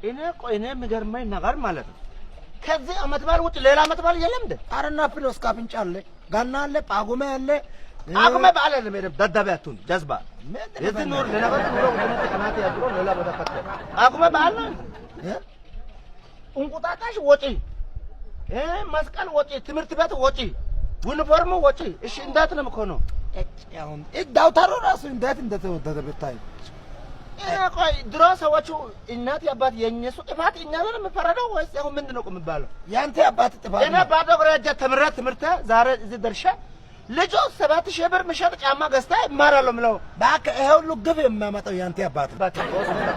እኔ ቆይ እኔ የሚገርመኝ ነገር ማለት ነው ከዚህ አመት በዓል ውጭ ሌላ አመት በዓል የለም እንዴ? አረና ፕሎስ ካፍንጫ አለ፣ ጋና አለ፣ ጳጉሜ አለ። ጳጉሜ በዓል አይደለም ደደቢያቱን ጀዝባ የዚህ ኑር ለነገር ኑሮ ውድነት ቀናት ያድሮ ሌላ ቦታ ፈተ ጳጉሜ በዓል ነው። እንቁጣጣሽ ወጪ መስቀል ወጪ፣ ትምህርት ቤት ወጪ፣ ዩኒፎርም ወጪ። እሺ እንዴት ነው የምኮነው? አሁን ዳውታሩ ራሱ እንዴት እንደተወደደ ብታይ። ቆይ ድሮ ሰዎቹ እናት አባት የእነሱ ጥፋት እኛ ላይ የምፈረደው ወይስ አሁን ምንድነው የምባለው? ያንተ አባት ጥፋት እኔ ባዶ እግሬ ሄጄ ተምሬ ትምህርት ዛሬ እዚህ ደርሼ ልጆች 7000 ብር ምሸጥ ጫማ ገዝታ ይማራሉ ምለው እባክህ ይሄ ሁሉ ግፍ የሚያመጣው ያንተ አባት ነው።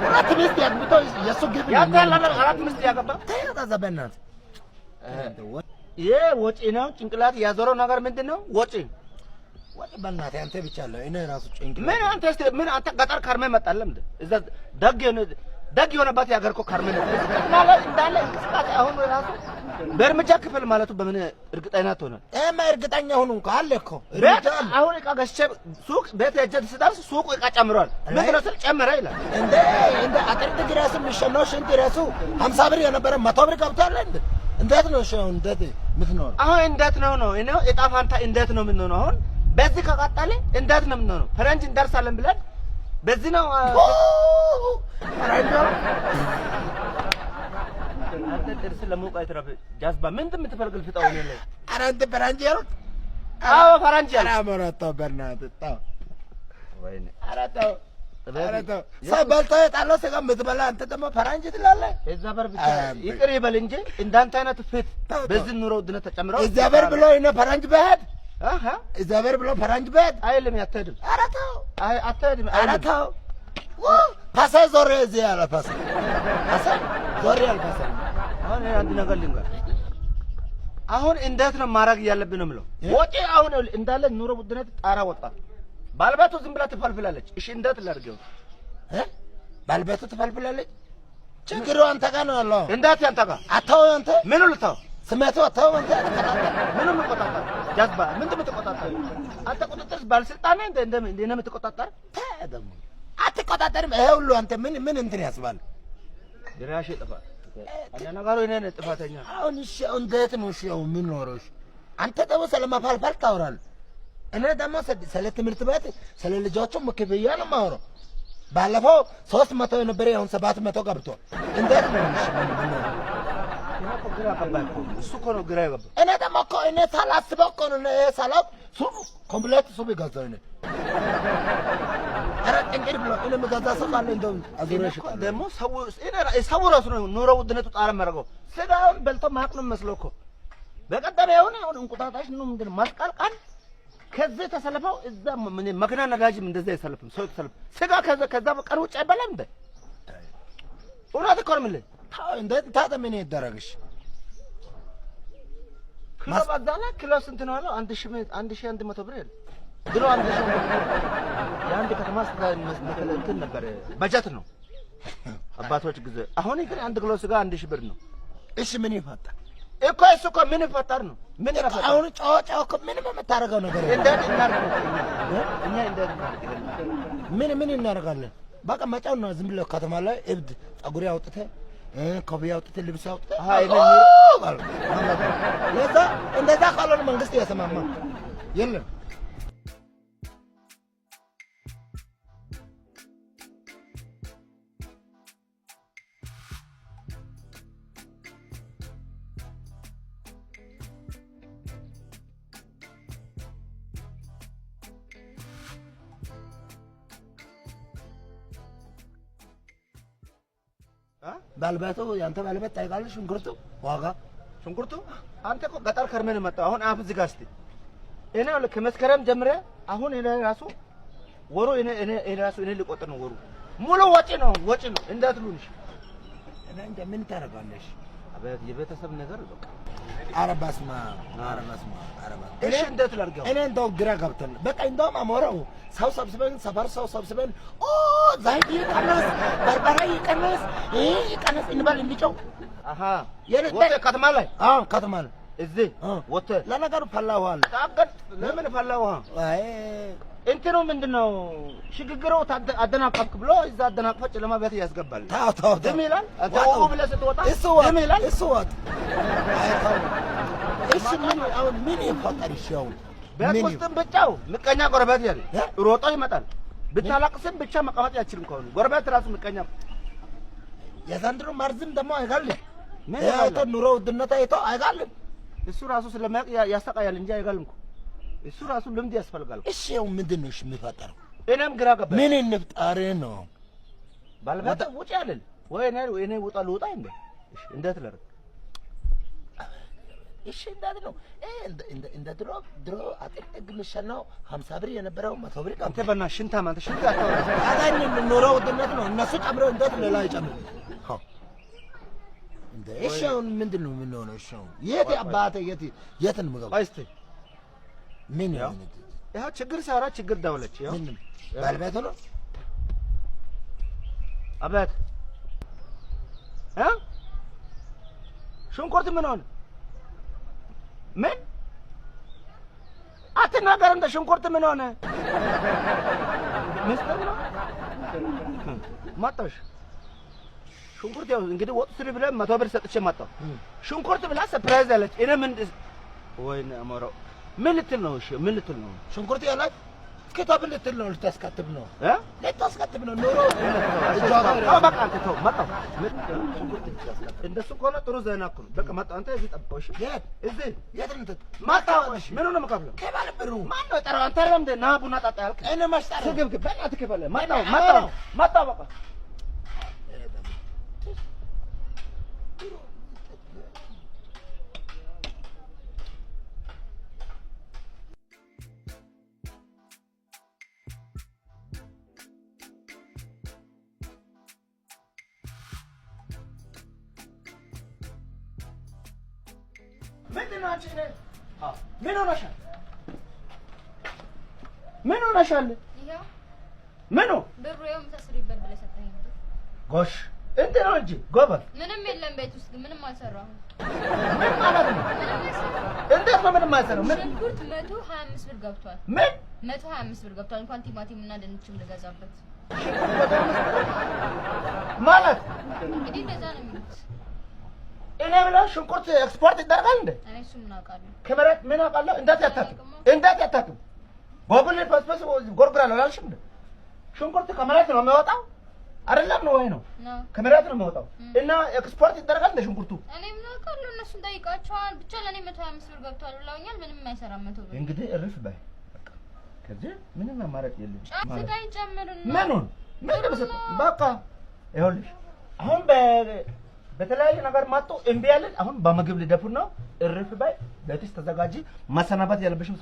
ሁለት ሚስት ያግብቶ የሱ ግፍ ያንተ ያለ አራት ሚስት ያገባ ተዘበናት። ይሄ ወጪ ነው። ጭንቅላት ያዞረው ነገር ምንድነው? ወጪ በእናትህ አንተ ብቻ አለ እኔ ራሱ ጭንቅላት ምን አንተ እስቲ ምን አንተ ገጠር ከርሜ መጣለም እንደ እዛ ደግ የሆነባት ያገር እኮ ከርሜ ነው ማለት እንዳለ እንቅስቃሴ አሁን ራሱ በእርምጃ ክፍል ማለቱ በምን እርግጠኛ ትሆናለህ? እርግጠኛ ሁኑ እንኳን አለ እኮ አሁን ዕቃ ገዝቼ ሱቅ ቤት ሄጄ ስደርስ ሱቁ ዕቃ ጨምሯል። ምንድን ነው ስል ጨመረ ይላል። እንደ አጥር ድረስ የሚሸነው ሽንት ራሱ 50 ብር የነበረ 100 ብር ገብቷል። እንዴት ነው እሺ? አሁን እንዴት ምትኖር? አሁን እንዴት ነው እኔ ዕጣ ፋንታ እንዴት ነው የምንሆነው? አሁን በዚህ ከቀጠለ እንዴት ነው የምንሆነው? ፈረንጅ እንደርሳለን ብለን በዚህ ነው አንተ ጥርስ ለሙቃይ ተረፈ ጃዝባ ምንድን የምትፈልግ ፍጣው ነው ላይ አራንተ ፈረንጅ ያለው አዎ ፈረንጅ ያለው አራመራታ በእናትህ ታው ወይኔ አራታው ሰው በልቶ የጣለው ስጋ የምትበላ አንተ ደግሞ ፈረንጅ ትላለህ። እዛ በር ብቻ ይቅር ይበል እንጂ እንዳንተ አይነት ፍት በዚህ ኑሮ ውድነት ተጨምረው እዛ በር ብሎ እነ ፈረንጅ በሄድ እዛ በር ብሎ ፈረንጅ በሄድ አይልም ያተድም አራታው አተድም አራታው ፓሳ ዞሬ እዚህ ያለ ፓሳ ዞሬ ያለ ፓሳ አሁን አንድ ነገር ልንገር። አሁን እንዴት ነው ማድረግ ያለብን ነው የምለው። ወጪ አሁን እንዳለ ኑሮ ውድነት ጣራ ወጣ። ባልባቱ ዝም ብላ ትፈልፍላለች። እሺ እንዴት ላድርገው? ባልባቱ ትፈልፍላለች። ችግሩ አንተ ጋር ነው ያለው። እንዴት ያንተ ጋር አታው አንተ ምን ልታው ስሜቱ አታው አንተ ምንም መቆጣጠር ጃዝባ ምንድን የምትቆጣጠር አንተ? ቁጥጥር ባለስልጣን ነህ እንደ ነው የምትቆጣጠር? ደግሞ አትቆጣጠርም። ይሄ ሁሉ አንተ ምን እንትን ያስባል? ድራሽ ጥፋት አለ ነገሩ እኔ ነኝ ጥፋተኛ። አሁን እሺ እንዴት ነው እሺ ምን ኖሮሽ? አንተ ደግሞ ስለማፋልፋል ታወራለህ። እኔ ደግሞ ስለ ትምህርት ቤት ስለ ልጆቹ ክፍያ ነው የማወራው። ባለፈው 300 የነበረ አሁን 700 ገብቷል። እንዴት ነው እሺ? እሱ እኮ ነው ግራ የገባው። እኔ ደግሞ እኮ እኔ ሳላስበው እኮ ነው ሳላውቅ ሱቅ ኮምፕሌት ሱቅ ገዛሁ እኔ። ኧረ እንግዲህ ብሎ እኔ የምገዛ ሰው ካለ እንደው አዙረሽ ደግሞ ሰው ራሱ ነው ኑሮ ውድነቱ ጣራ መረገው። ስጋውን በልቶ ማቅ ነው መስሎ እኮ በቀደም የሆነ አሁን እንቁጣጣሽ ነው ምንድን መስቀል ቀን ከዚህ ተሰልፈው እዛ ምን መኪና ነዳጅም እንደዛ አይሰልፍም። ሰው ተሰልፍ ስጋ ከዛ ቀን ውጭ አይበላም እንዴ? እውነት እኮ ነው የምልህ። እንዴት ታጠመኔ ይደረግሽ? ኪሎ ባዛላ ኪሎ ስንት ነው ያለው? 1100 ብር ያለው ድሮ 1100 የአንድ ከተማ እንትን ነበር በጀት ነው አባቶች ጊዜ። አሁን ግን 1 ኪሎ ስጋ 1000 ብር ነው። እሺ ምን ይፈጠር እኮ እሱ እኮ ምን ይፈጠር ነው? ምን ይፈጠር? አሁን ጫው እኮ ምንም የምታደርገው ነገር እንዴት እናድርግ? እኛ እንዴት ምን እናደርጋለን? በቃ መጫው ነው ዝም ብሎ ከተማ ላይ እብድ ፀጉር አውጥተህ ኮፍያ አውጥተህ ልብስ አውጥተህ እንደዛ ካልሆነ መንግስት ያሰማማ የለም። ባልባቱ ያንተ ባልበት ታይቃለሽ። ሽንኩርቱ ዋጋ ሽንኩርቱ አንተ እኮ ገጠር ከርመን መጣው። አሁን አፍ ዝጋ እስቲ። እኔ ከመስከረም ጀምሬ አሁን እኔ ራሱ ወሩ እኔ ራሱ እኔ ልቆጥር ነው ወሩ ሙሉ ወጪ ነው እንዴት ልሁንሽ? እኔ እንደምን ታረጋለሽ? አበት የቤተሰብ ነገር በቃ አረባስማ እሺ እንዴት ላድርገው? እኔ እንደው ግራ ገብቶኝ በቃ እንደውም አሞራው ሰው ሰብስበን ሰፈር ሰው ሰብስበን ዘይት ይቀነስ፣ በርበሬ ይቀነስ እንበል እንዲጨው ወተ ከተማ ላይ ከተማ ላይ እዚህ ወተ ለነገሩ ፈላው አለ ታገድ ለምን ፈላው? አይ እንትኑ ምንድነው ሽግግሩ አደናቀፍክ ብሎ እዛ አደናቅፈ ጨለማ ቤት ያስገባል። ታው ዝም ይላል። ታው ብለህ ስትወጣ ዝም ይላል። እሺ ምን ይፈጠር ይሻው ቤት ውስጥም ብቻው ምቀኛ ጎረቤት ያለ ሮጦ ይመጣል። ብታላቅስም ብቻ መቀመጥ ያችልም ከሆነ ጎረቤት ራሱ ምቀኛ የዘንድሮ ማርዝም ደግሞ አይጋልም። ያው ኑሮ ውድነት አይቶ አይጋልም። እሱ ራሱ ስለማያውቅ ያሰቃያል እንጂ አይጋልም እኮ እሱ ራሱ ልምድ ያስፈልጋል። እሺ ያው ምንድን ነው የሚፈጠረው? እኔም ግራ ገባኝ። ምን እንፍጠር ነው ባልበት ውጪ አይደል ወይ እኔ ውጣ እንዴ? እሺ እንዴት ላድርግ? እሺ እንዳት ነው እንደ ድሮ አጥቅጥግ ምሸናው 50 ብር የነበረው 100 ብር አንተ በእናትህ ሽንታ አዳኝ ኑሮ ውድነት ነው። እነሱ ጨምረው እንዴት ሌላ ይጨምሩ? እሺ አሁን ምንድን ነው የምንሆነው? እሺ የት አባቴ የት እንምገባ? እስቲ ምን ያው ችግር ሳራ ችግር ዳውለች ያው ምን ባልቤት ነው አባት ሽንኩርት ምን ሆነ? ምን አትናገር እንደ ሽንኩርት ምን ሆነ? መስጠት ነው ማጣሽ ሽንኩርት ያው እንግዲህ ወጥ ስሪ ብለህ 100 ብር ሰጥቼ ማጣው ሽንኩርት ብላ ሰርፕራይዝ አለች። እኔ ምን ወይኔ አሞራው ምን ልትል ነው? እሺ ምን ልትል ነው? ሽንኩርት ያላት ከታብ ልትል ነው? ልታስከትብ ነው? ልታስከትብ ነው? ኑሮ በቃ አንተ ተው መጣው እንደሱ ከሆነ ጥሩ ዘና እኮ ነው። በቃ መጣው አንተ እዚህ ጠብቀው። እሺ የት እንትን መጣው። ምን ሆነ መካፍለው ከባለ ብሩ ማን ነው ጠራው? አንተ ለምደ ና ቡና ጠጣ ያልክ እኔ ማስጠራ ስግብግብ በእናትህ ከፈለ መጣው በቃ ምን ሆነሻል? ይሄው ምኑ ብሩ የው ተስሪበት ብለህ ሰጠኝ። ጎሽ እንትን ነው እንጂ ጎበዝ ምንም የለም ቤት ውስጥ ምንም አልሰራሁም። ምን ማለት ነው? እንዴት ነው ምንም አይሰራም? ምን ሽንኩርት 125 ብር ገብቷል። ምን 125 ብር ገብቷል። እንኳን ቲማቲም እና ድንችም ልገዛበት ማለት እንግዲህ እንደዛ ነው የሚሉት። እኔ ብለው ሽንኩርት ኤክስፖርት ይደረጋል እንዴ? እኔ እሱ ምን አውቃለሁ? ከመሬት ምን አውቃለሁ? እንዴት ያታክም ጎብል ፈስፈስ ጎርግራል አላልሽም እንዴ? ሽንኩርት ከመሬት ነው የሚወጣው አይደለም ነው ወይ ነው? ከመሬት ነው የሚወጣው እና ኤክስፖርት ይደረጋል እንደ ሽንኩርቱ። እኔ ምን አውቃለሁ? እነሱን ጠይቃቸዋል። ብቻ ለኔ 125 ብር ገብቷል ብለውኛል። ምንም አይሰራም 100 ብር። እንግዲህ እርፍ በይ በቃ ከዚህ ምንም አማራጭ የለም። ስጋ ይጨምሩና ምኑን ምን ደምሰጥ በቃ ይኸውልሽ አሁን በተለያየ ነገር ማጡ እምቢ ያለን አሁን በምግብ ልደፉ ነው። እርፍ በይ ቤትሽ ተዘጋጂ። ማሰናበት ያለብሽም